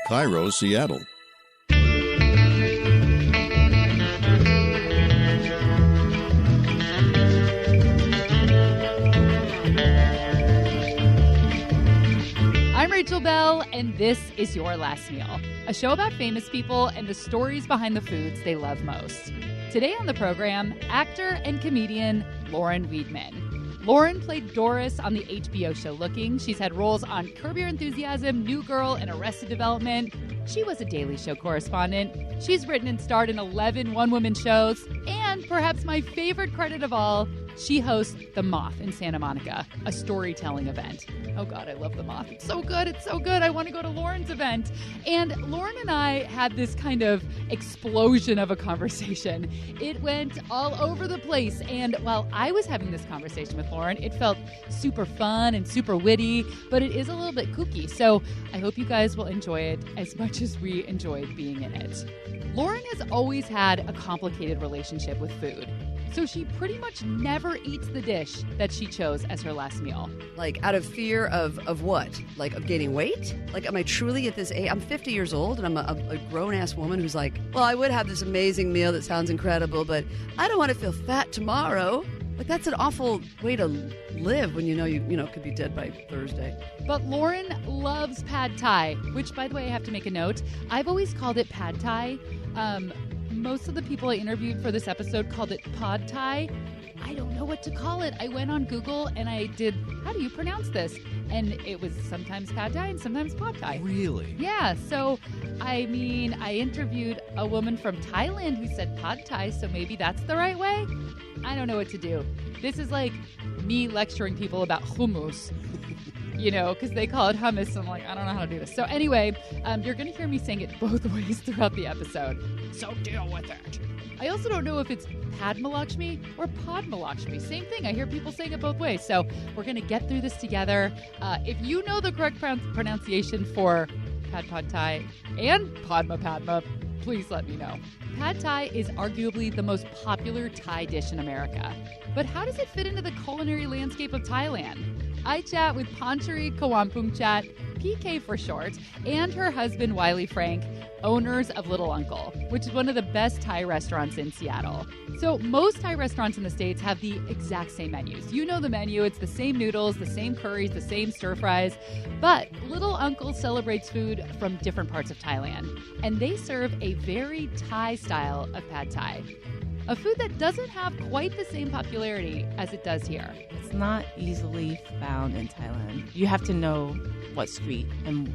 Cairo, Seattle. I'm Rachel Bell, and this is Your Last Meal, a show about famous people and the stories behind the foods they love most. Today on the program, actor and comedian Lauren Weedman. Lauren played Doris on the HBO show Looking. She's had roles on Curb Your Enthusiasm, New Girl, and Arrested Development. She was a Daily Show correspondent. She's written and starred in 11 one-woman shows. And perhaps my favorite credit of all, she hosts The Moth in Santa Monica, a storytelling event. Oh, God, I love The Moth. It's so good. It's so good. I want to go to Lauren's event. And Lauren and I had this kind of explosion of a conversation. It went all over the place. And while I was having this conversation with Lauren, it felt super fun and super witty, but it is a little bit kooky. So I hope you guys will enjoy it as much as we enjoyed being in it. Lauren has always had a complicated relationship with food. So she pretty much never eats the dish that she chose as her last meal. Like, out of fear of what? Like, of gaining weight? Like, am I truly at this age? I'm 50 years old, and I'm a grown-ass woman who's like, well, I would have this amazing meal that sounds incredible, but I don't want to feel fat tomorrow. Like, that's an awful way to live when you know could be dead by Thursday. But Lauren loves pad thai, which, by the way, I have to make a note. I've always called it pad thai. Most of the people I interviewed for this episode called it pod thai. I don't know what to call it. I went on Google and I did, how do you pronounce this? And it was sometimes pad thai and sometimes pod thai. Really? Yeah. So, I interviewed a woman from Thailand who said pad thai, so maybe that's the right way. I don't know what to do. This is like me lecturing people about hummus. Because they call it hummus. I'm like, I don't know how to do this. So anyway, you're going to hear me saying it both ways throughout the episode. So deal with it. I also don't know if it's Padma Lakshmi or Padma Lakshmi. Same thing. I hear people saying it both ways. So we're going to get through this together. If you know the correct pronunciation for pad thai and Padma, please let me know. Pad thai is arguably the most popular Thai dish in America. But how does it fit into the culinary landscape of Thailand? I chat with Panchari Kawampungchat, PK for short, and her husband Wiley Frank, owners of Little Uncle, which is one of the best Thai restaurants in Seattle. So most Thai restaurants in the States have the exact same menus. You know the menu. It's the same noodles, the same curries, the same stir fries. But Little Uncle celebrates food from different parts of Thailand. And they serve a very Thai style of pad thai. A food that doesn't have quite the same popularity as it does here. It's not easily found in Thailand. You have to know what street and,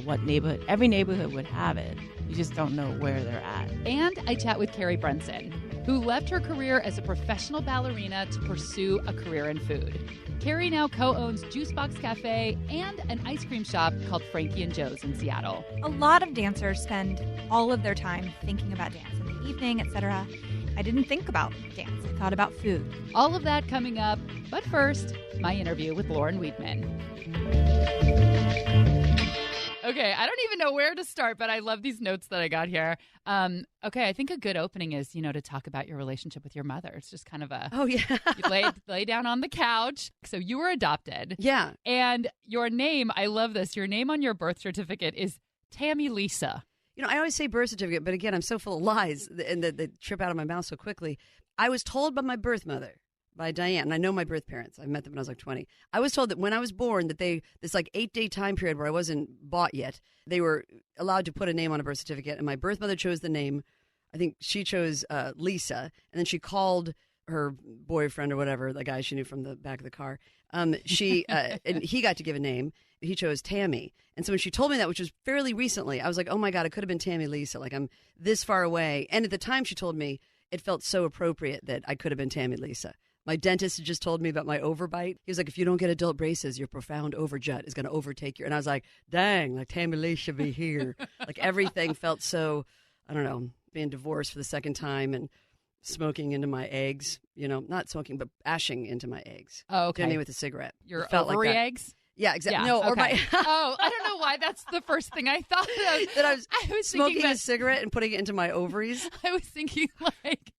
what neighborhood. Every neighborhood would have it. You just don't know where they're at. And I chat with Carrie Brunson, who left her career as a professional ballerina to pursue a career in food. Carrie now co-owns Juice Box Cafe and an ice cream shop called Frankie and Joe's in Seattle. A lot of dancers spend all of their time thinking about dance in the evening, etc. I didn't think about dance. I thought about food. All of that coming up. But first, my interview with Lauren Weedman. Okay, I don't even know where to start, but I love these notes that I got here. Okay, I think a good opening is, to talk about your relationship with your mother. It's just kind of a... Oh, yeah. You lay down on the couch. So you were adopted. Yeah. And your name, I love this, your name on your birth certificate is Tammy Lisa. I always say birth certificate, but again, I'm so full of lies and they trip out of my mouth so quickly. I was told by my birth mother, by Diane, and I know my birth parents. I met them when I was like 20. I was told that when I was born that this like 8-day time period where I wasn't bought yet, they were allowed to put a name on a birth certificate, and my birth mother chose the name. I think she chose Lisa, and then she called her boyfriend or whatever, the guy she knew from the back of the car. And he got to give a name. He chose Tammy. And so when she told me that, which was fairly recently, I was like, oh my God, it could have been Tammy Lisa. Like, I'm this far away. And at the time she told me, it felt so appropriate that I could have been Tammy Lisa. My dentist had just told me about my overbite. He was like, if you don't get adult braces, your profound overjut is going to overtake you. And I was like, dang, like Tammy Lee should be here. Like everything felt so, I don't know, being divorced for the second time and smoking into my eggs, not smoking, but ashing into my eggs. Oh, okay. Doing it with a cigarette. Your felt ovary like eggs? Yeah, exactly. Yeah, no, or okay. my Oh, I don't know why that's the first thing I thought of. that I was thinking smoking a cigarette and putting it into my ovaries. I was thinking like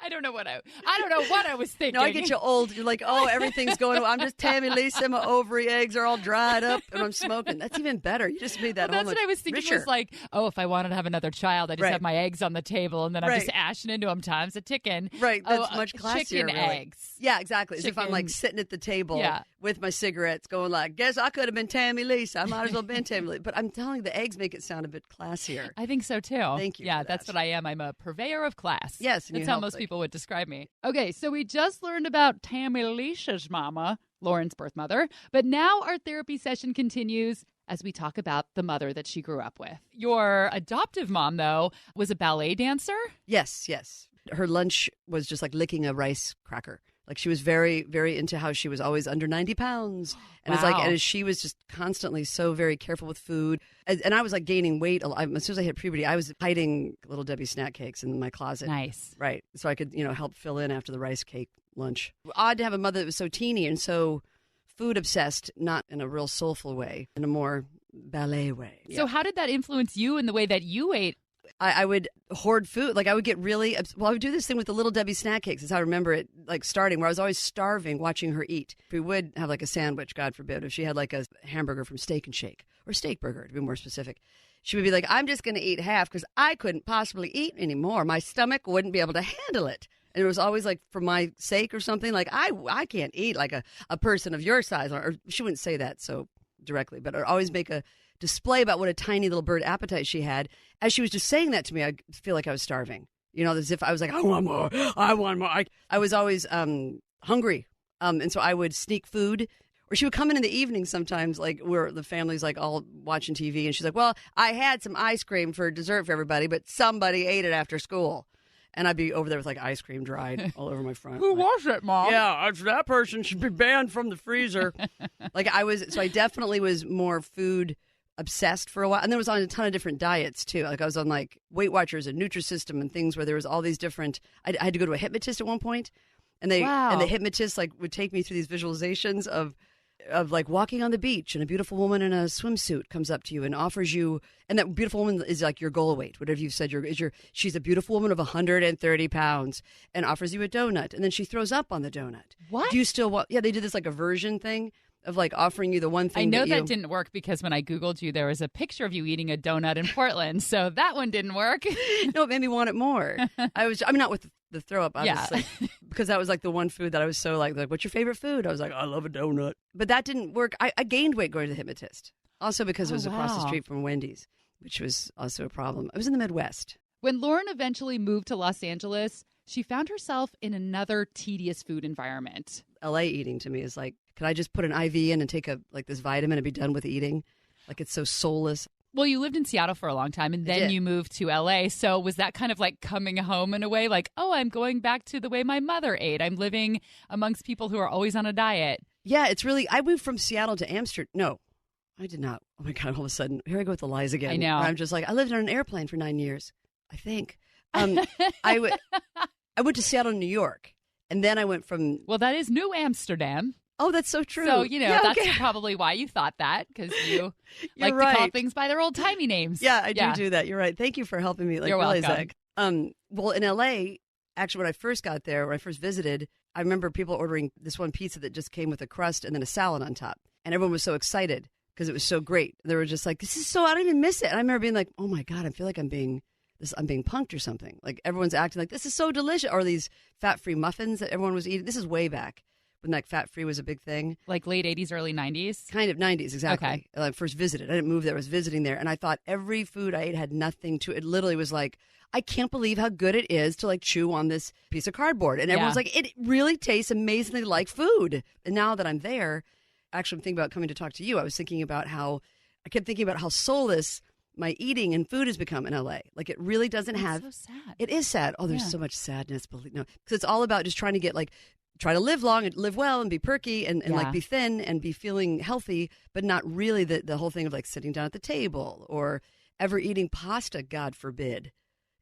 I don't know what I was thinking. No, I get you old. You're like, oh, everything's going. I'm just Tammy Lisa. My ovary eggs are all dried up, and I'm smoking. That's even better. You just made that Well, whole that's what I was thinking. richer. Was like, oh, if I wanted to have another child, I just Right. have my eggs on the table, and then I'm Right. just ashing into them times a ticking. Right, that's Oh, much classier. Chicken really. eggs. Yeah, exactly. As if I'm like Chicken- sitting at the table Yeah. with my cigarettes, going like, "Guess I could have been Tammy Lisa. I might as well have been Tammy Lisa." But I'm telling you, the eggs make it sound a bit classier. I think so too. Thank you Yeah, for that's that. what I am. I'm a purveyor of class. Yes, and you that's how help, most like- people would describe me. Okay, so we just learned about Tammy Lisa's mama, Lauren's birth mother, but now our therapy session continues as we talk about the mother that she grew up with. Your adoptive mom, though, was a ballet dancer. Yes, yes. Her lunch was just like licking a rice cracker. Like she was very, very into how she was always under 90 pounds. And it's like, Wow. and she was just constantly so very careful with food. And I was like gaining weight. As soon as I hit puberty, I was hiding Little Debbie snack cakes in my closet. Nice. Right. So I could, help fill in after the rice cake lunch. Odd to have a mother that was so teeny and so food obsessed, not in a real soulful way, in a more ballet way. So how did that influence you in the way that you ate? I would hoard food. Like I would get really, I would do this thing with the Little Debbie snack cakes. That's how I remember it, like starting, where I was always starving watching her eat. We would have like a sandwich, God forbid, if she had like a hamburger from Steak and Shake, or Steak Burger to be more specific. She would be like, I'm just going to eat half because I couldn't possibly eat anymore. My stomach wouldn't be able to handle it. And it was always like for my sake or something, like I can't eat like a person of your size. Or she wouldn't say that so directly, but I'd always make a display about what a tiny little bird appetite she had. As she was just saying that to me, I feel like I was starving. As if I was like, I want more. I want more. I was always hungry. And so I would sneak food. Or she would come in the evening sometimes, like where the family's like all watching TV. And she's like, well, I had some ice cream for dessert for everybody, but somebody ate it after school. And I'd be over there with like ice cream dried all over my front. Who was it, Mom? Yeah, that person should be banned from the freezer. I definitely was more food obsessed for a while. And then was on a ton of different diets too. Like I was on like Weight Watchers and Nutrisystem and things where there was all these different, I had to go to a hypnotist at one point. And the hypnotist like would take me through these visualizations of like walking on the beach and a beautiful woman in a swimsuit comes up to you and offers you, and that beautiful woman is like your goal weight, whatever you've said, she's a beautiful woman of 130 pounds and offers you a donut. And then she throws up on the donut. What? Do you still want, yeah, they did this like aversion thing of like offering you the one thing. I know that that didn't work because when I Googled you, there was a picture of you eating a donut in Portland. So that one didn't work. No, it made me want it more. Not with the throw up, obviously, because that was like the one food that I was so like, what's your favorite food? I was like, I love a donut. But that didn't work. I gained weight going to the hypnotist. Also because it was across the wow. street from Wendy's, which was also a problem. I was in the Midwest. When Lauren eventually moved to Los Angeles, she found herself in another tedious food environment. LA eating to me is like, can I just put an IV in and take this vitamin and be done with eating? Like it's so soulless. Well, you lived in Seattle for a long time, and then did. you moved to LA. So was that kind of like coming home in a way? Like, oh, I'm going back to the way my mother ate. I'm living amongst people who are always on a diet. Yeah, it's really, I moved from Seattle to Amsterdam. No, I did not. Oh my God, all of a sudden, here I go with the lies again. I know. I'm just like, I lived on an airplane for 9 years, I think. I went to Seattle, New York, and then I went from, Well, that is New Amsterdam. oh, that's so true. So, Yeah, that's okay. probably why you thought that, because you You're like to call right. things by their old-timey names. Yeah, I do that. You're right. Thank you for helping me You're realize welcome. that. Well, in LA, actually, when I first got there, when I first visited, I remember people ordering this one pizza that just came with a crust and then a salad on top. And everyone was so excited because it was so great. They were just like, this is so, I don't even miss it. And I remember being like, oh my God, I feel like I'm being punked or something. Like everyone's acting like this is so delicious. Or these fat-free muffins that everyone was eating. This is way back when like fat-free was a big thing. Like late 80s, early 90s? Kind of 90s, exactly. Okay. I first visited. I didn't move there. I was visiting there. And I thought every food I ate had nothing to it. It literally was like, I can't believe how good it is to like chew on this piece of cardboard. And everyone's Yeah. like, it really tastes amazingly like food. And now that I'm there, actually I'm thinking about coming to talk to you. I was thinking about I kept thinking about how soulless my eating and food has become in LA. Like it really doesn't have. That's so sad. It is sad. Oh, there's Yeah. so much sadness. No, because it's all about just trying to get try to live long and live well and be perky and Yeah. like be thin and be feeling healthy, but not really the whole thing of like sitting down at the table or ever eating pasta, God forbid.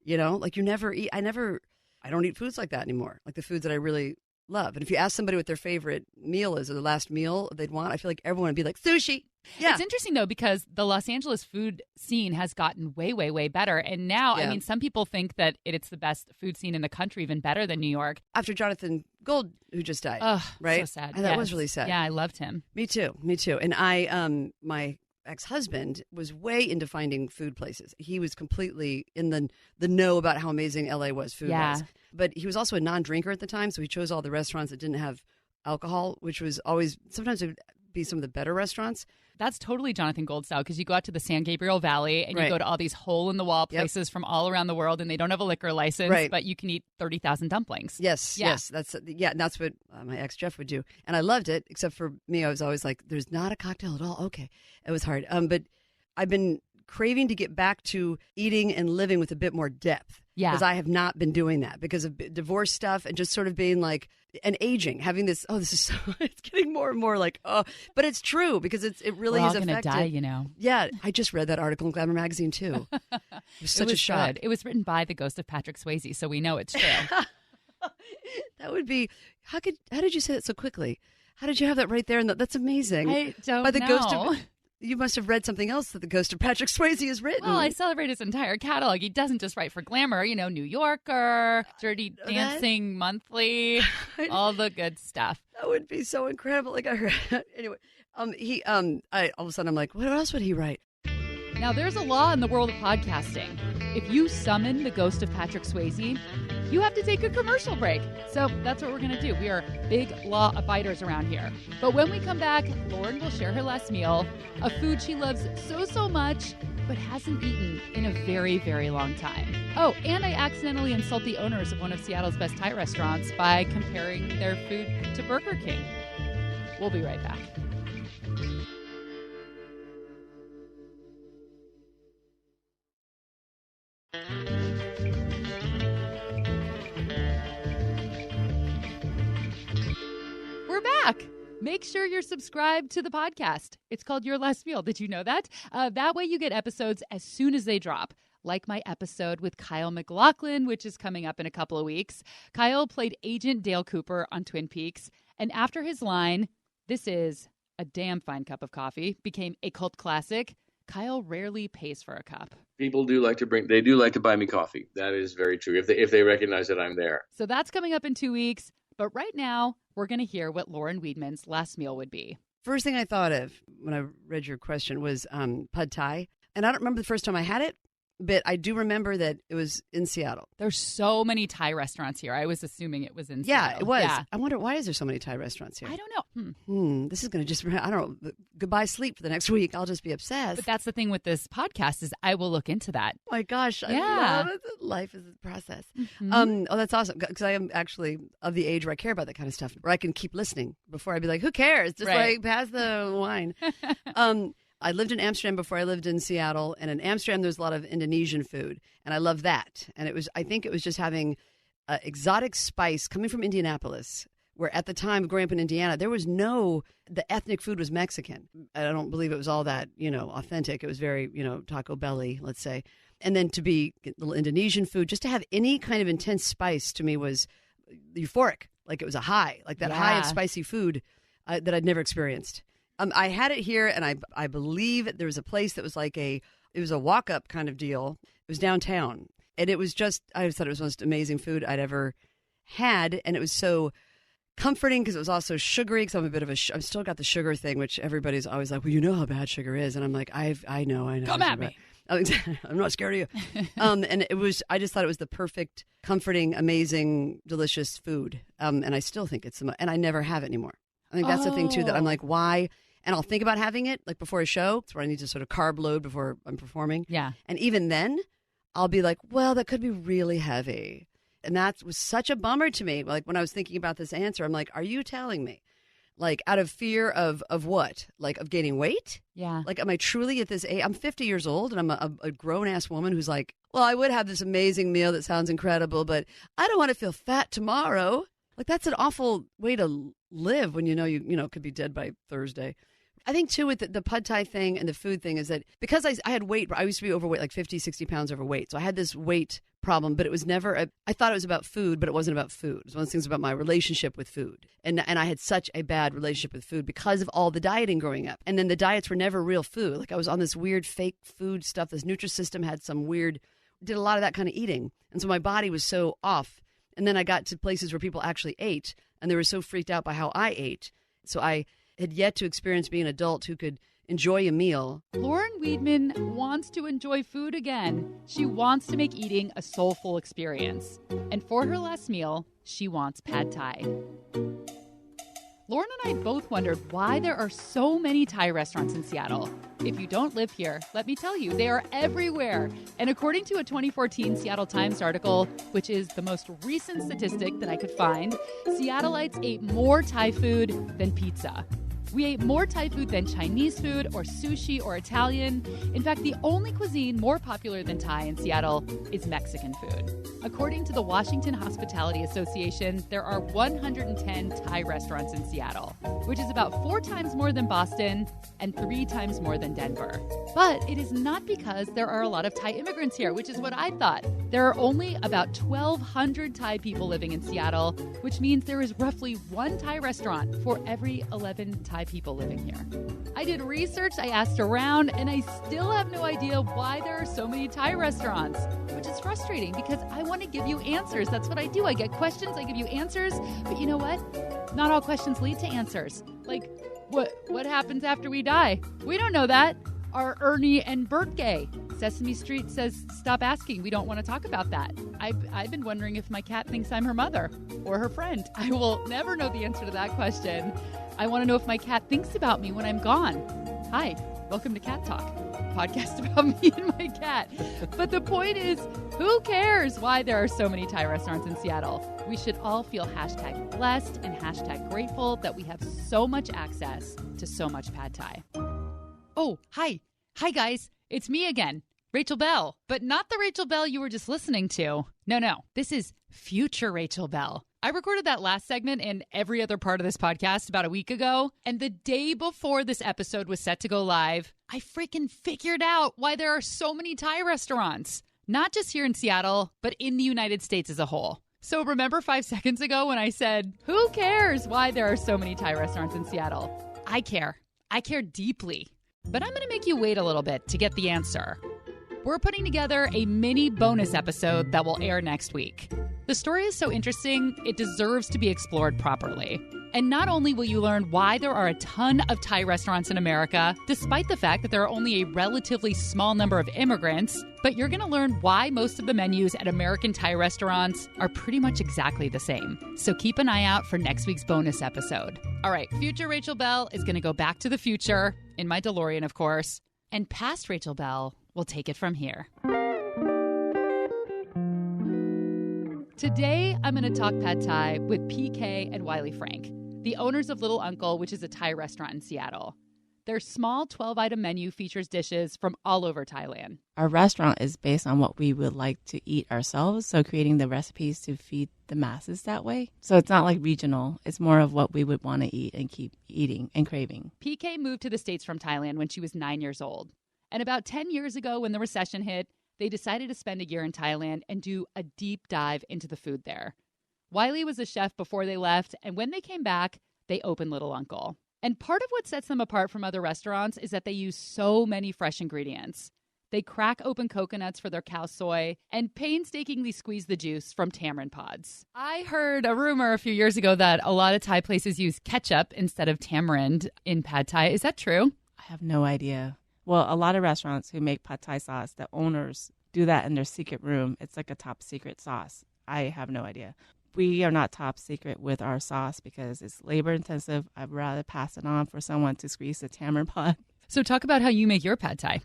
Like you never eat. I don't eat foods like that anymore. Like the foods that I really love. And if you ask somebody what their favorite meal is or the last meal they'd want, I feel like everyone would be like, sushi. Yeah. It's interesting, though, because the Los Angeles food scene has gotten way, way, way better. And now, I mean, some people think that it's the best food scene in the country, even better than New York. After Jonathan Gold, who just died. Oh, right? So sad. That was really sad. Yeah, I loved him. Me too. And my ex-husband was way into finding food places. He was completely in the know about how amazing LA was food-wise. But he was also a non-drinker at the time, so he chose all the restaurants that didn't have alcohol, which was always, sometimes it would be some of the better restaurants. That's totally Jonathan Gold style, because you go out to the San Gabriel Valley and you go to all these hole-in-the-wall places from all around the world, and they don't have a liquor license, but you can eat 30,000 dumplings. Yes. That's what my ex Jeff would do, and I loved it. Except for me, I was always like, "There's not a cocktail at all." Okay, it was hard. But I've been craving to get back to eating and living with a bit more depth. Yeah, because I have not been doing that because of divorce stuff and just sort of being like, and aging, having this, this is so, it's getting more and more like, but it's true because it really is affected. We're all going to die, Yeah, I just read that article in Glamour magazine too. It was such a shock. Good. It was written by the ghost of Patrick Swayze, so we know it's true. That would be, how did you say that so quickly? How did you have that right there? And that's amazing. I don't by the know. Ghost of, you must have read something else that the ghost of Patrick Swayze has written. Well, I celebrate his entire catalog. He doesn't just write for Glamour, New Yorker, Dirty Dancing Monthly, all the good stuff. That would be so incredible. Like I heard, anyway, all of a sudden I'm like, what else would he write? Now, there's a law in the world of podcasting. If you summon the ghost of Patrick Swayze, you have to take a commercial break. So that's what we're going to do. We are big law abiders around here. But when we come back, Lauren will share her last meal, a food she loves so much, but hasn't eaten in a very, very long time. Oh, and I accidentally insult the owners of one of Seattle's best Thai restaurants by comparing their food to Burger King. We'll be right back. We're back. Make sure you're subscribed to the podcast. It's called Your Last Meal. Did you know that? That way you get episodes as soon as they drop. Like my episode with Kyle MacLachlan, which is coming up in a couple of weeks. Kyle played Agent Dale Cooper on Twin Peaks. And after his line, "This is a damn fine cup of coffee," became a cult classic, Kyle rarely pays for a cup. People do like to buy me coffee. That is very true. If they recognize that I'm there. So that's coming up in 2 weeks. But right now, we're going to hear what Lauren Weedman's last meal would be. First thing I thought of when I read your question was pad thai. And I don't remember the first time I had it, but I do remember that it was in Seattle. There's so many Thai restaurants here. I was assuming it was in Seattle. Seattle. It was. Yeah. I wonder, why is there so many Thai restaurants here? I don't know. This is going to just, I don't know, goodbye sleep for the next week. I'll just be obsessed. But that's the thing with this podcast is I will look into that. Oh my gosh. Yeah. I love it. Life is a process. Mm-hmm. That's awesome. Because I am actually of the age where I care about that kind of stuff, where I can keep listening before I'd be like, who cares? Just like pass the wine. I lived in Amsterdam before I lived in Seattle, and in Amsterdam there's a lot of Indonesian food, and I love that. And I think it was just having exotic spice coming from Indianapolis, where at the time growing up in Indiana, the ethnic food was Mexican. I don't believe it was all that, authentic. It was very, Taco Belly, let's say. And then to be little Indonesian food, just to have any kind of intense spice to me was euphoric. Like it was a high, like that high of spicy food that I'd never experienced. I had it here, and I believe there was a place that was it was a walk-up kind of deal. It was downtown, and it was I just thought it was the most amazing food I'd ever had, and it was so comforting because it was also sugary, because I've still got the sugar thing, which everybody's always like, well, you know how bad sugar is, and I'm like, I know. Come at me. I'm not scared of you. And I just thought it was the perfect, comforting, amazing, delicious food, and I still think and I never have it anymore. I think that's the thing, too, that I'm like, why? And I'll think about having it like before a show. It's where I need to sort of carb load before I'm performing. Yeah. And even then, I'll be like, well, that could be really heavy. And that was such a bummer to me. Like when I was thinking about this answer, I'm like, are you telling me? Like out of fear of what? Like of gaining weight? Yeah. Like am I truly at this age? I'm 50 years old and I'm a grown-ass woman who's like, well, I would have this amazing meal that sounds incredible, but I don't want to feel fat tomorrow. Like that's an awful way to live when you know could be dead by Thursday. I think, too, with the pad thai thing and the food thing is that because I had weight, I used to be overweight, like 50, 60 pounds overweight. So I had this weight problem, but it was never, I thought it was about food, but it wasn't about food. It was one of the things about my relationship with food. And I had such a bad relationship with food because of all the dieting growing up. And then the diets were never real food. Like I was on this weird fake food stuff. This Nutrisystem had some weird, did a lot of that kind of eating. And so my body was so off. And then I got to places where people actually ate, and they were so freaked out by how I ate. So I had yet to experience being an adult who could enjoy a meal. Lauren Weedman wants to enjoy food again. She wants to make eating a soulful experience. And for her last meal, she wants pad thai. Lauren and I both wondered why there are so many Thai restaurants in Seattle. If you don't live here, let me tell you, they are everywhere. And according to a 2014 Seattle Times article, which is the most recent statistic that I could find, Seattleites ate more Thai food than pizza. We ate more Thai food than Chinese food or sushi or Italian. In fact, the only cuisine more popular than Thai in Seattle is Mexican food. According to the Washington Hospitality Association, there are 110 Thai restaurants in Seattle, which is about 4 times more than Boston and 3 times more than Denver. But it is not because there are a lot of Thai immigrants here, which is what I thought. There are only about 1,200 Thai people living in Seattle, which means there is roughly 1 Thai restaurant for every 11 Thai people living here. I did research, I asked around, and I still have no idea why there are so many Thai restaurants, which is frustrating because I want to give you answers. That's what I do. I get questions, I give you answers, but you know what? Not all questions lead to answers. Like, what happens after we die? We don't know that. Are Ernie and Bert gay? Sesame Street says, stop asking. We don't want to talk about that. I've been wondering if my cat thinks I'm her mother or her friend. I will never know the answer to that question. I want to know if my cat thinks about me when I'm gone. Hi, welcome to Cat Talk, a podcast about me and my cat. But the point is, who cares why there are so many Thai restaurants in Seattle? We should all feel #blessed and #grateful that we have so much access to so much pad thai. Oh, hi. Hi, guys. It's me again, Rachel Bell. But not the Rachel Bell you were just listening to. No. This is future Rachel Bell. I recorded that last segment and every other part of this podcast about a week ago. And the day before this episode was set to go live, I freaking figured out why there are so many Thai restaurants. Not just here in Seattle, but in the United States as a whole. So remember 5 seconds ago when I said, who cares why there are so many Thai restaurants in Seattle? I care. I care deeply. But I'm going to make you wait a little bit to get the answer. We're putting together a mini bonus episode that will air next week. The story is so interesting, it deserves to be explored properly. And not only will you learn why there are a ton of Thai restaurants in America, despite the fact that there are only a relatively small number of immigrants, but you're going to learn why most of the menus at American Thai restaurants are pretty much exactly the same. So keep an eye out for next week's bonus episode. All right, future Rachel Bell is going to go back to the future, in my DeLorean, of course, and past Rachel Bell will take it from here. Today, I'm going to talk pad thai with PK and Wiley Frank, the owners of Little Uncle, which is a Thai restaurant in Seattle. Their small 12-item menu features dishes from all over Thailand. Our restaurant is based on what we would like to eat ourselves, so creating the recipes to feed the masses that way. So it's not like regional. It's more of what we would want to eat and keep eating and craving. PK moved to the States from Thailand when she was 9 years old. And about 10 years ago, when the recession hit, they decided to spend a year in Thailand and do a deep dive into the food there. Wiley was a chef before they left, and when they came back, they opened Little Uncle. And part of what sets them apart from other restaurants is that they use so many fresh ingredients. They crack open coconuts for their cow soy and painstakingly squeeze the juice from tamarind pods. I heard a rumor a few years ago that a lot of Thai places use ketchup instead of tamarind in pad thai. Is that true? I have no idea. Well, a lot of restaurants who make pad thai sauce, the owners do that in their secret room. It's like a top secret sauce. I have no idea. We are not top secret with our sauce because it's labor intensive. I'd rather pass it on for someone to squeeze the tamarind pod. So talk about how you make your pad thai.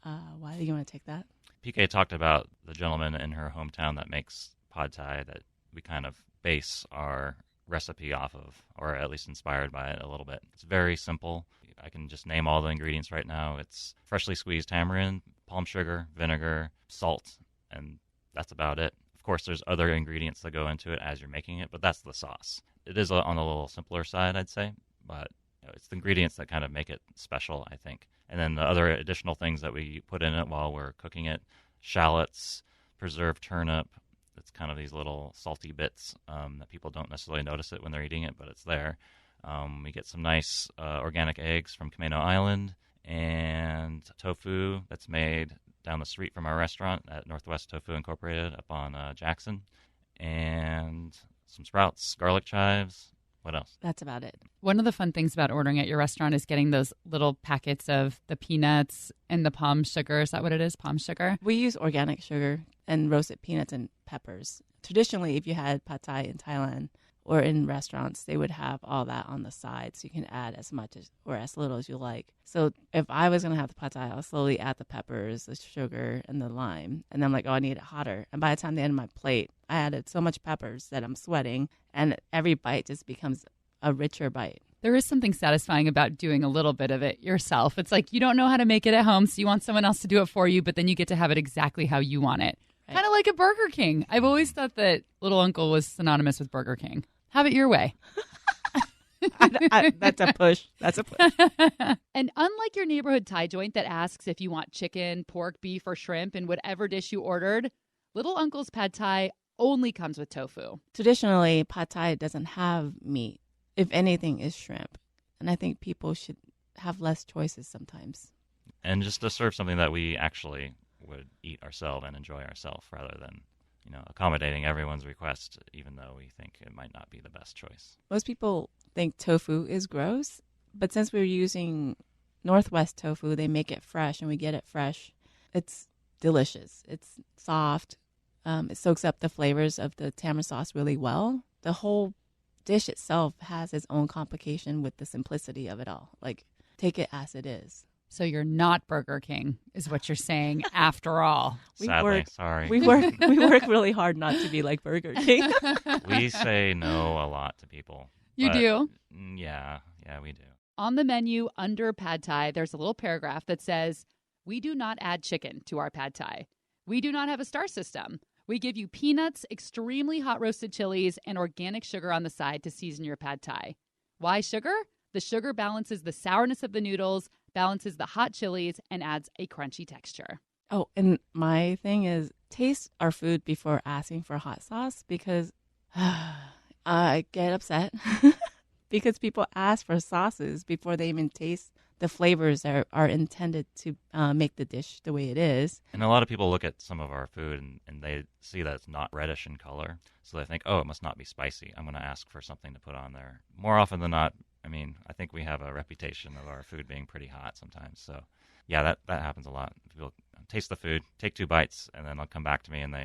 Why do you want to take that? PK talked about the gentleman in her hometown that makes pad thai that we kind of base our recipe off of, or at least inspired by it a little bit. It's very simple. I can just name all the ingredients right now. It's freshly squeezed tamarind, palm sugar, vinegar, salt, and that's about it. Of course, there's other ingredients that go into it as you're making it, but that's the sauce. It is on the little simpler side, I'd say, but it's the ingredients that kind of make it special, I think. And then the other additional things that we put in it while we're cooking it, shallots, preserved turnip. It's kind of these little salty bits that people don't necessarily notice it when they're eating it, but it's there. We get some nice organic eggs from Camino Island and tofu that's made down the street from our restaurant at Northwest Tofu Incorporated up on Jackson, and some sprouts, garlic chives. What else? That's about it. One of the fun things about ordering at your restaurant is getting those little packets of the peanuts and the palm sugar. Is that what it is? Palm sugar? We use organic sugar and roasted peanuts and peppers. Traditionally, if you had pad thai in Thailand or in restaurants, they would have all that on the side, so you can add as much as or as little as you like. So if I was going to have the pad thai, I'll slowly add the peppers, the sugar, and the lime. And then I'm like, oh, I need it hotter. And by the time they end my plate, I added so much peppers that I'm sweating, and every bite just becomes a richer bite. There is something satisfying about doing a little bit of it yourself. It's like you don't know how to make it at home, so you want someone else to do it for you, but then you get to have it exactly how you want it. Right. Kind of like a Burger King. I've always thought that Little Uncle was synonymous with Burger King. Have it your way. That's a push. That's a push. And unlike your neighborhood Thai joint that asks if you want chicken, pork, beef, or shrimp in whatever dish you ordered, Little Uncle's Pad Thai only comes with tofu. Traditionally, pad thai doesn't have meat. If anything, is shrimp. And I think people should have less choices sometimes. And just to serve something that we actually would eat ourselves and enjoy ourselves rather than, accommodating everyone's request, even though we think it might not be the best choice. Most people think tofu is gross, but since we're using Northwest tofu, they make it fresh and we get it fresh. It's delicious. It's soft. It soaks up the flavors of the tamarind sauce really well. The whole dish itself has its own complication with the simplicity of it all. Like, take it as it is. So you're not Burger King, is what you're saying, after all. Sadly, sorry. We work really hard not to be like Burger King. We say no a lot to people. You do? Yeah, we do. On the menu under Pad Thai, there's a little paragraph that says, "We do not add chicken to our Pad Thai. We do not have a star system. We give you peanuts, extremely hot roasted chilies, and organic sugar on the side to season your Pad Thai. Why sugar? The sugar balances the sourness of the noodles, balances the hot chilies, and adds a crunchy texture." Oh, and my thing is taste our food before asking for hot sauce, because I get upset because people ask for sauces before they even taste the flavors that are intended to make the dish the way it is. And a lot of people look at some of our food and they see that it's not reddish in color. So they think, oh, it must not be spicy. I'm going to ask for something to put on there. More often than not, I think we have a reputation of our food being pretty hot sometimes. So, yeah, that happens a lot. People taste the food, take 2 bites, and then they'll come back to me, and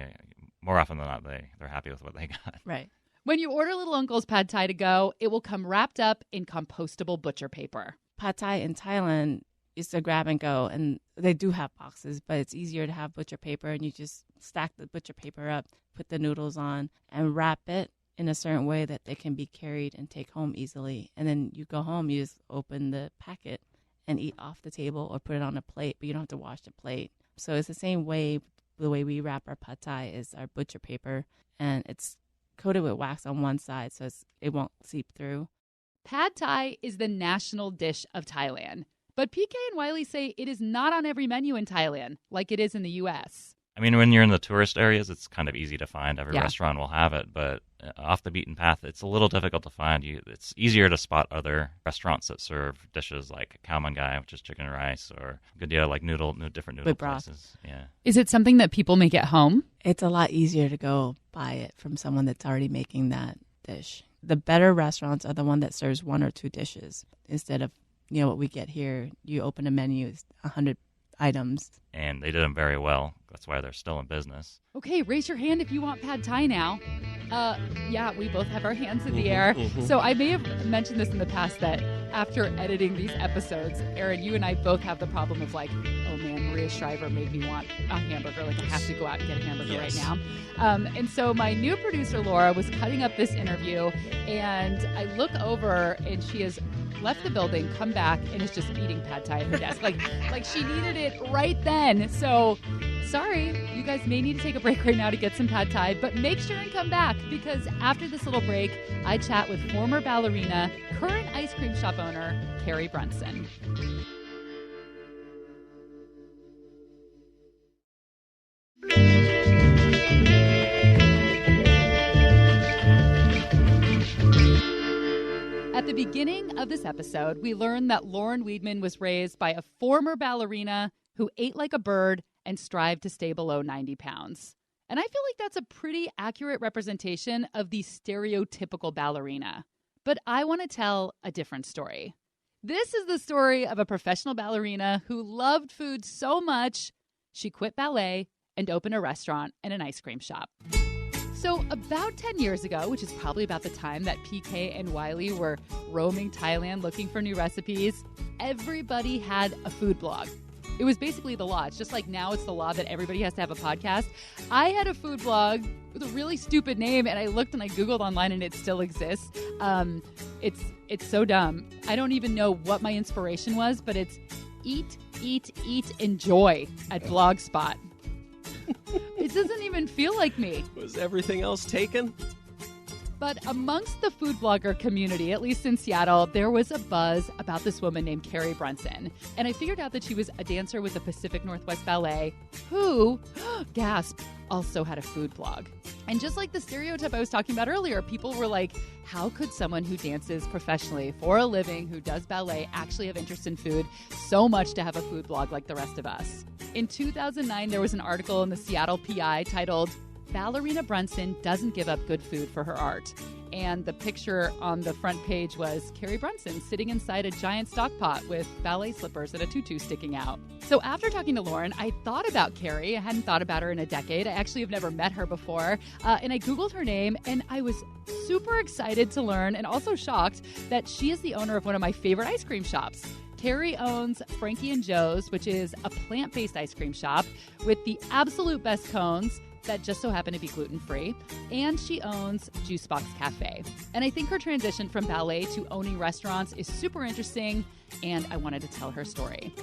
more often than not, they're happy with what they got. Right. When you order Little Uncle's Pad Thai to go, it will come wrapped up in compostable butcher paper. Pad Thai in Thailand is a grab and go, and they do have boxes, but it's easier to have butcher paper, and you just stack the butcher paper up, put the noodles on, and wrap it in a certain way that they can be carried and take home easily. And then you go home, you just open the packet and eat off the table or put it on a plate, but you don't have to wash the plate. So it's the same way, the way we wrap our pad thai is our butcher paper, and it's coated with wax on one side so it won't seep through. Pad Thai is the national dish of Thailand, but PK and Wiley say it is not on every menu in Thailand like it is in the U.S. When you're in the tourist areas, it's kind of easy to find. Every Yeah. restaurant will have it, but off the beaten path, it's a little difficult to find. It's easier to spot other restaurants that serve dishes like khao man gai, which is chicken and rice, or good deal like different noodle With broth. places. Yeah. Is it something that people make at home? It's a lot easier to go buy it from someone that's already making that dish. The better restaurants are the one that serves 1 or 2 dishes instead of, what we get here. You open a menu, it's 100 items. And they did them very well. That's why they're still in business. Okay, raise your hand if you want Pad Thai now. Yeah, we both have our hands in the air. So I may have mentioned this in the past that after editing these episodes, Aaron, you and I both have the problem of like, oh man, Maria Shriver made me want a hamburger. Like I have to go out and get a hamburger right now. And so my new producer, Laura, was cutting up this interview, and I look over and she has left the building, come back, and is just eating Pad Thai at her desk. Like she needed it right then. So Sorry, you guys may need to take a break right now to get some pad thai, but make sure and come back because after this little break, I chat with former ballerina, current ice cream shop owner, Carrie Brunson. At the beginning of this episode, we learned that Lauren Weedman was raised by a former ballerina who ate like a bird and strived to stay below 90 pounds. And I feel like that's a pretty accurate representation of the stereotypical ballerina. But I want to tell a different story. This is the story of a professional ballerina who loved food so much, she quit ballet and opened a restaurant and an ice cream shop. So about 10 years ago, which is probably about the time that PK and Wiley were roaming Thailand looking for new recipes, everybody had a food blog. It was basically the law. It's just like now it's the law that everybody has to have a podcast. I had a food blog with a really stupid name, and I looked and I Googled online, and it still exists. It's so dumb. I don't even know what my inspiration was, but it's Eat, Enjoy at Blogspot. It doesn't even feel like me. Was everything else taken? But amongst the food blogger community, at least in Seattle, there was a buzz about this woman named Carrie Brunson. And I figured out that she was a dancer with the Pacific Northwest Ballet who, gasp, also had a food blog. And just like the stereotype I was talking about earlier, people were like, how could someone who dances professionally for a living, who does ballet, actually have interest in food so much to have a food blog like the rest of us? In 2009, there was an article in the Seattle PI titled, Ballerina Brunson Doesn't Give Up Good Food for Her Art. And the picture on the front page was Carrie Brunson sitting inside a giant stock pot with ballet slippers and a tutu sticking out. So after talking to Lauren, I thought about Carrie. I hadn't thought about her in a decade. I actually have never met her before. And I Googled her name, and I was super excited to learn and also shocked that she is the owner of one of my favorite ice cream shops. Carrie owns Frankie and Joe's, which is a plant-based ice cream shop with the absolute best cones that just so happen to be gluten-free, and she owns Juicebox Cafe. And I think her transition from ballet to owning restaurants is super interesting, and I wanted to tell her story.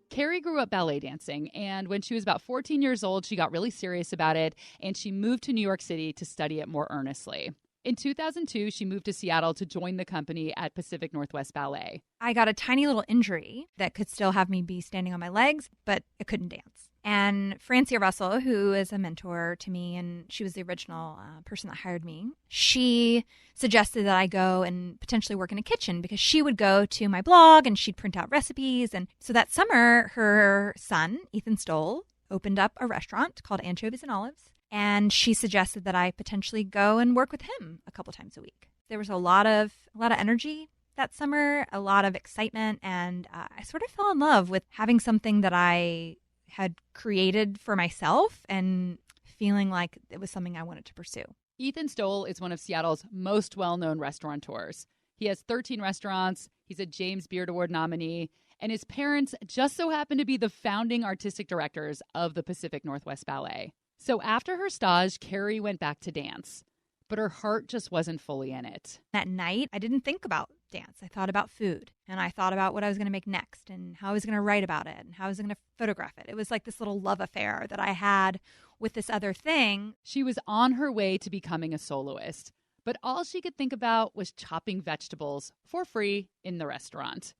Carrie grew up ballet dancing, and when she was about 14 years old, she got really serious about it, and she moved to New York City to study it more earnestly. In 2002, she moved to Seattle to join the company at Pacific Northwest Ballet. I got a tiny little injury that could still have me be standing on my legs, but I couldn't dance. And Francia Russell, who is a mentor to me, and she was the original person that hired me, she suggested that I go and potentially work in a kitchen because she would go to my blog and she'd print out recipes. And so that summer, her son, Ethan Stoll, opened up a restaurant called Anchovies and Olives. And she suggested that I potentially go and work with him a couple times a week. There was a lot of energy that summer, a lot of excitement, and I sort of fell in love with having something that I had created for myself and feeling like it was something I wanted to pursue. Ethan Stoll is one of Seattle's most well-known restaurateurs. He has 13 restaurants, he's a James Beard Award nominee, and his parents just so happen to be the founding artistic directors of the Pacific Northwest Ballet. So after her stage, Carrie went back to dance, but her heart just wasn't fully in it. That night, I didn't think about dance. I thought about food, and I thought about what I was going to make next and how I was going to write about it and how I was going to photograph it. It was like this little love affair that I had with this other thing. She was on her way to becoming a soloist, but all she could think about was chopping vegetables for free in the restaurant.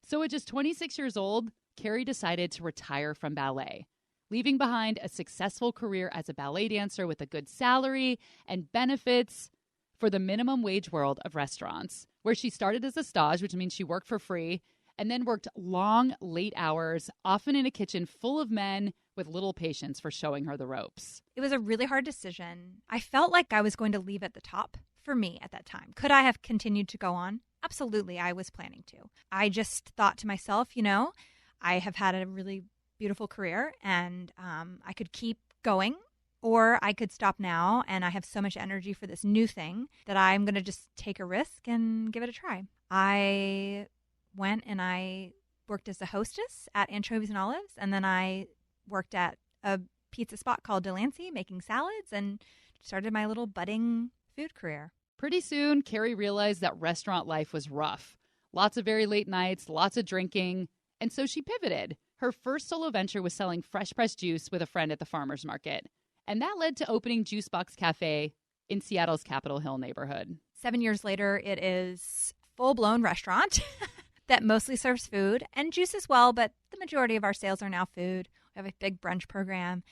So at just 26 years old, Carrie decided to retire from ballet, leaving behind a successful career as a ballet dancer with a good salary and benefits for the minimum wage world of restaurants, where she started as a stage, which means she worked for free, and then worked long, late hours, often in a kitchen full of men with little patience for showing her the ropes. It was a really hard decision. I felt like I was going to leave at the top for me at that time. Could I have continued to go on? Absolutely, I was planning to. I just thought to myself, I have had a really beautiful career, and I could keep going, or I could stop now, and I have so much energy for this new thing that I'm going to just take a risk and give it a try. I went and I worked as a hostess at Anchovies and Olives, and then I worked at a pizza spot called Delancey making salads and started my little budding food career. Pretty soon, Carrie realized that restaurant life was rough. Lots of very late nights, lots of drinking, and so she pivoted. Her first solo venture was selling fresh pressed juice with a friend at the farmer's market. And that led to opening Juice Box Cafe in Seattle's Capitol Hill neighborhood. 7 years later, it is a full-blown restaurant that mostly serves food and juice as well, but the majority of our sales are now food. We have a big brunch program.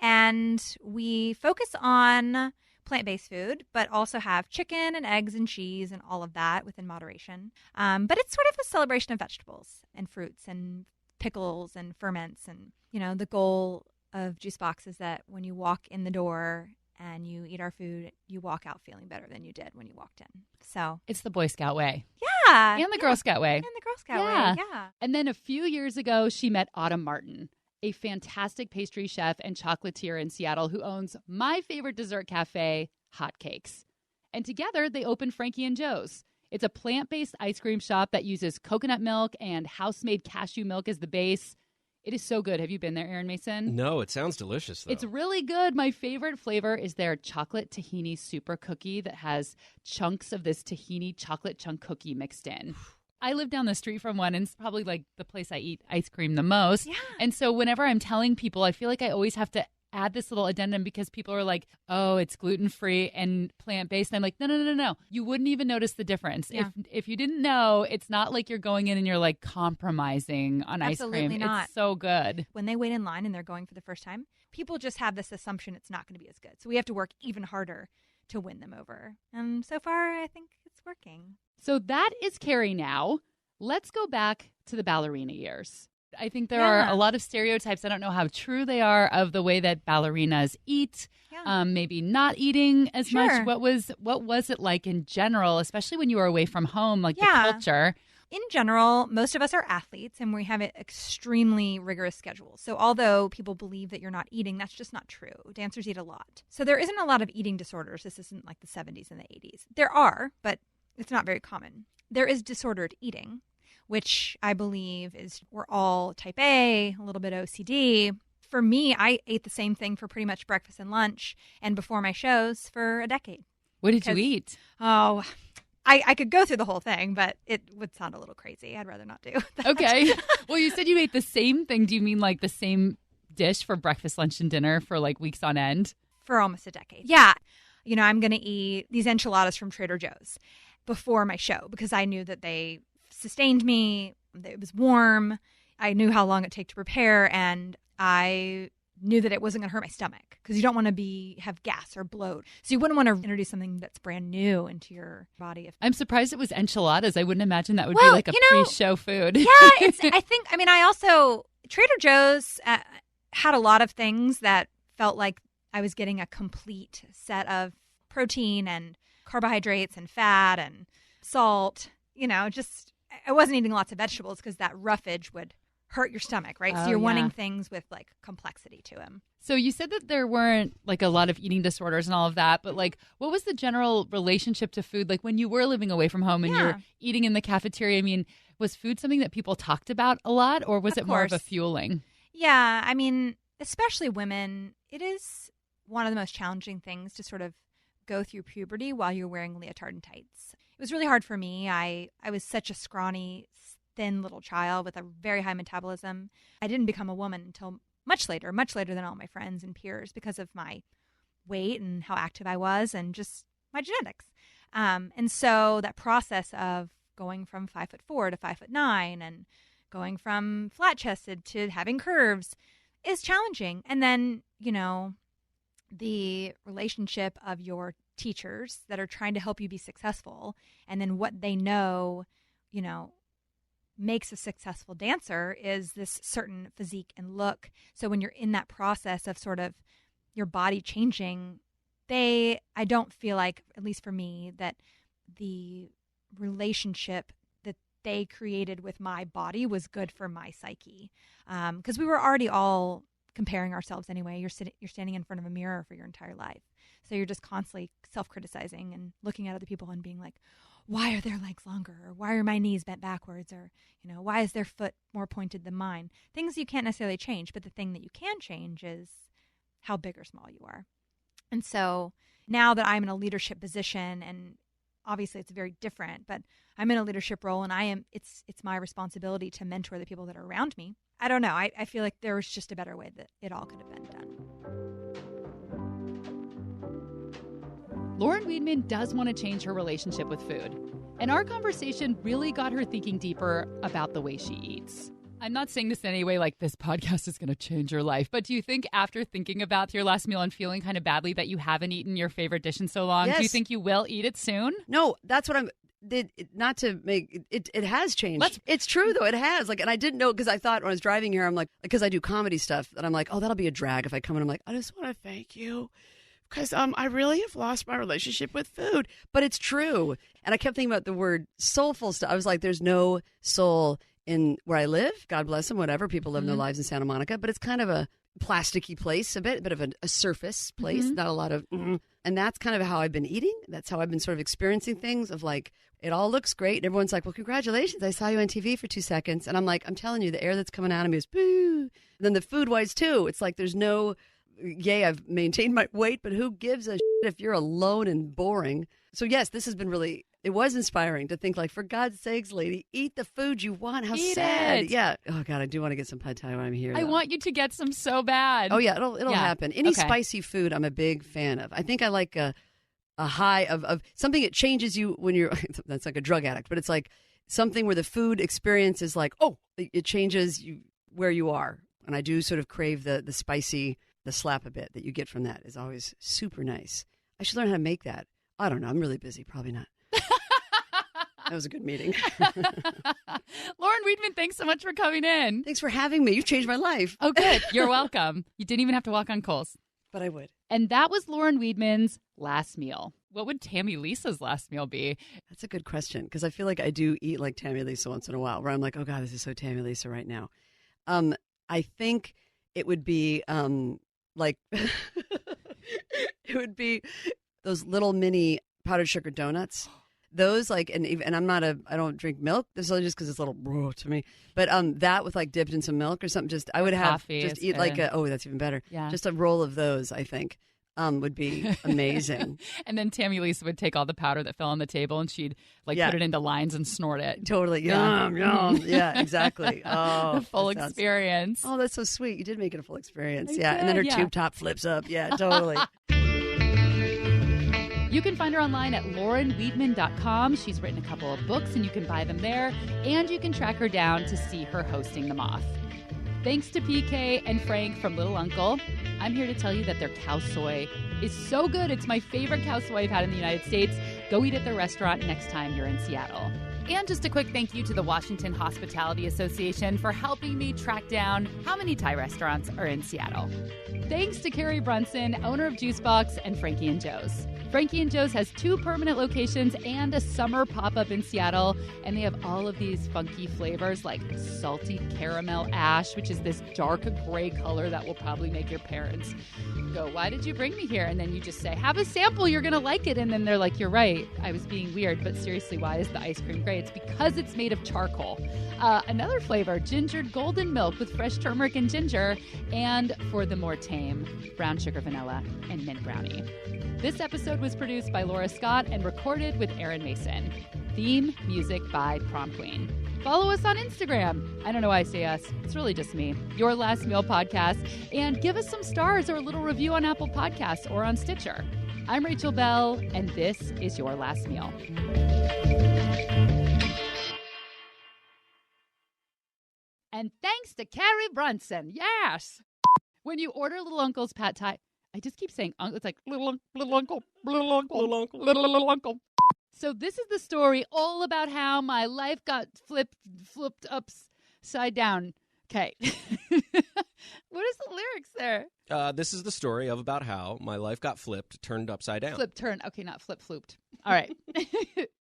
And we focus on plant-based food, but also have chicken and eggs and cheese and all of that within moderation. But it's sort of a celebration of vegetables and fruits and pickles and ferments. And, the goal of Juice Box is that when you walk in the door and you eat our food, you walk out feeling better than you did when you walked in. So It's the Boy Scout way. yeah. And the Girl Scout way. And the Girl Scout Yeah. way. Yeah. And then a few years ago, she met Autumn Martin, a fantastic pastry chef and chocolatier in Seattle who owns my favorite dessert cafe, Hotcakes. And together, they opened Frankie and Joe's. It's a plant-based ice cream shop that uses coconut milk and house-made cashew milk as the base. It is so good. Have you been there, Aaron Mason? No, it sounds delicious, though. It's really good. My favorite flavor is their chocolate tahini super cookie that has chunks of this tahini chocolate chunk cookie mixed in. I live down the street from one, and it's probably like the place I eat ice cream the most. Yeah. And so whenever I'm telling people, I feel like I always have to add this little addendum because people are like, oh, it's gluten-free and plant-based. And I'm like, no. You wouldn't even notice the difference. Yeah. If you didn't know, it's not like you're going in and you're like compromising on ice cream. Absolutely not. It's so good. When they wait in line and they're going for the first time, people just have this assumption it's not going to be as good. So we have to work even harder to win them over. And so far, I think it's working. So that is Carrie now. Let's go back to the ballerina years. I think there are a lot of stereotypes. I don't know how true they are of the way that ballerinas eat. Yeah. Maybe not eating as Sure. much. What was it like in general, especially when you were away from home, like the Yeah. culture? In general, most of us are athletes and we have an extremely rigorous schedule. So although people believe that you're not eating, that's just not true. Dancers eat a lot. So there isn't a lot of eating disorders. This isn't like the 70s and the 80s. There are, but it's not very common. There is disordered eating, which I believe is we're all type A, a little bit OCD. For me, I ate the same thing for pretty much breakfast and lunch and before my shows for a decade. What did you Because- eat? Oh, I could go through the whole thing, but it would sound a little crazy. I'd rather not do that. Okay. Well, you said you ate the same thing. Do you mean like the same dish for breakfast, lunch, and dinner for like weeks on end? For almost a decade. Yeah. I'm going to eat these enchiladas from Trader Joe's before my show because I knew that they sustained me. It was warm. I knew how long it take to prepare, and I knew that it wasn't going to hurt my stomach because you don't want to have gas or bloat. So you wouldn't want to introduce something that's brand new into your body. I'm surprised it was enchiladas. I wouldn't imagine that would Well, be like a pre-show food. Yeah, I also, Trader Joe's had a lot of things that felt like I was getting a complete set of protein and carbohydrates and fat and salt. I wasn't eating lots of vegetables because that roughage would hurt your stomach, right? Oh, So you're yeah. wanting things with like complexity to them. So you said that there weren't like a lot of eating disorders and all of that, but like what was the general relationship to food? Like when you were living away from home and Yeah. you're eating in the cafeteria, I mean, was food something that people talked about a lot or was Of it more of a course. fueling? Yeah, especially women, it is one of the most challenging things to sort of go through puberty while you're wearing leotard and tights. It was really hard for me. I was such a scrawny, thin little child with a very high metabolism. I didn't become a woman until much later than all my friends and peers because of my weight and how active I was and just my genetics. And so that process of going from 5'4" to 5'9" and going from flat chested to having curves is challenging. And then, the relationship of your teachers that are trying to help you be successful and then what they know, makes a successful dancer is this certain physique and look. So when you're in that process of sort of your body changing, I don't feel like, at least for me, that the relationship that they created with my body was good for my psyche. Because we were already all comparing ourselves anyway. You're standing in front of a mirror for your entire life. So you're just constantly self-criticizing and looking at other people and being like, why are their legs longer? Or why are my knees bent backwards? Or, why is their foot more pointed than mine? Things you can't necessarily change, but the thing that you can change is how big or small you are. And so now that I'm in a leadership position, and obviously it's very different, but I'm in a leadership role and it's my responsibility to mentor the people that are around me. I don't know. I feel like there was just a better way that it all could have been done. Lauren Weedman does want to change her relationship with food. And our conversation really got her thinking deeper about the way she eats. I'm not saying this in any way like this podcast is going to change your life, but do you think after thinking about your last meal and feeling kind of badly that you haven't eaten your favorite dish in so long, Yes. do you think you will eat it soon? No, that's what I'm. Not to make it. It has changed. It's true though. It has. Like, and I didn't know because I thought when I was driving here, I'm like, because I do comedy stuff, and I'm like, oh, that'll be a drag if I come in. I'm like, I just want to thank you because I really have lost my relationship with food. But it's true, and I kept thinking about the word soulful stuff. I was like, there's no soul in where I live. God bless them. Whatever, people live their lives in Santa Monica, but it's kind of a plasticky place, a bit of a surface place, not a lot of. And that's kind of how I've been eating. That's how I've been sort of experiencing things of like, it all looks great. And everyone's like, well, congratulations. I saw you on TV for 2 seconds. And I'm like, I'm telling you, the air that's coming out of me is boo. And then the food wise too. It's like, there's no, yay, I've maintained my weight, but who gives a shit if you're alone and boring? So yes, this has been really, it was inspiring to think like, for God's sakes, lady, eat the food you want. How Eat sad. it. Yeah. Oh God, I do want to get some pad thai when I'm here. I though. want you to get some so bad. Oh yeah, it'll Yeah. happen. Any Okay. spicy food, I'm a big fan of. I think I like a high of something that changes you when you're. That's like a drug addict, but it's like something where the food experience is like, oh, it changes you where you are. And I do sort of crave the spicy, the slap a bit that you get from that is always super nice. I should learn how to make that. I don't know. I'm really busy. Probably not. That was a good meeting. Lauren Weedman, thanks so much for coming in. Thanks for having me. You've changed my life. Oh, good. You're welcome. You didn't even have to walk on coals. But I would. And that was Lauren Weedman's last meal. What would Tammy Lisa's last meal be? That's a good question because I feel like I do eat like Tammy Lisa once in a while where I'm like, oh God, this is so Tammy Lisa right now. I think it would be like, it would be those little mini powdered sugar donuts. Those like, and I'm not I don't drink milk. This is just because it's a little bro to me. But that with like dipped in some milk or something, just I would have Coffee just is eat good. like that's even better. Yeah. Just a roll of those, I think, would be amazing. And then Tammy Lisa would take all the powder that fell on the table and she'd like put it into lines and snort it. Totally. Yeah. Yum. Yeah, exactly. Oh, The full that sounds- experience. Oh, that's so sweet. You did make it a full experience. I Yeah. And then her did, yeah. tube top flips up. Yeah, totally. You can find her online at laurenweedman.com. She's written a couple of books and you can buy them there. And you can track her down to see her hosting them off. Thanks to PK and Frank from Little Uncle. I'm here to tell you that their cow soy is so good. It's my favorite cow soy I've had in the United States. Go eat at their restaurant next time you're in Seattle. And just a quick thank you to the Washington Hospitality Association for helping me track down how many Thai restaurants are in Seattle. Thanks to Carrie Brunson, owner of Juicebox, and Frankie and Joe's. Frankie and Joe's has 2 permanent locations and a summer pop-up in Seattle, and they have all of these funky flavors like salty caramel ash, which is this dark gray color that will probably make your parents go, why did you bring me here? And then you just say, have a sample, you're gonna like it. And then they're like, you're right, I was being weird, but seriously, why is the ice cream gray? It's because it's made of charcoal. Another flavor, gingered golden milk with fresh turmeric and ginger, and for the more tame, brown sugar vanilla and mint brownie. This episode was produced by Laura Scott and recorded with Aaron Mason. Theme music by Prom Queen. Follow us on Instagram. I don't know why I say us. It's really just me. Your Last Meal Podcast. And give us some stars or a little review on Apple Podcasts or on Stitcher. I'm Rachel Bell, and this is Your Last Meal. And thanks to Carrie Brunson. Yes. When you order Little Uncle's Pad Thai, I just keep saying uncle. It's like little uncle, little uncle, little uncle, little uncle. So this is the story all about how my life got flipped upside down. Okay. What is the lyrics there? This is the story of about how my life got flipped, turned upside down. Flip, turn. Okay, not flip, flooped. All right.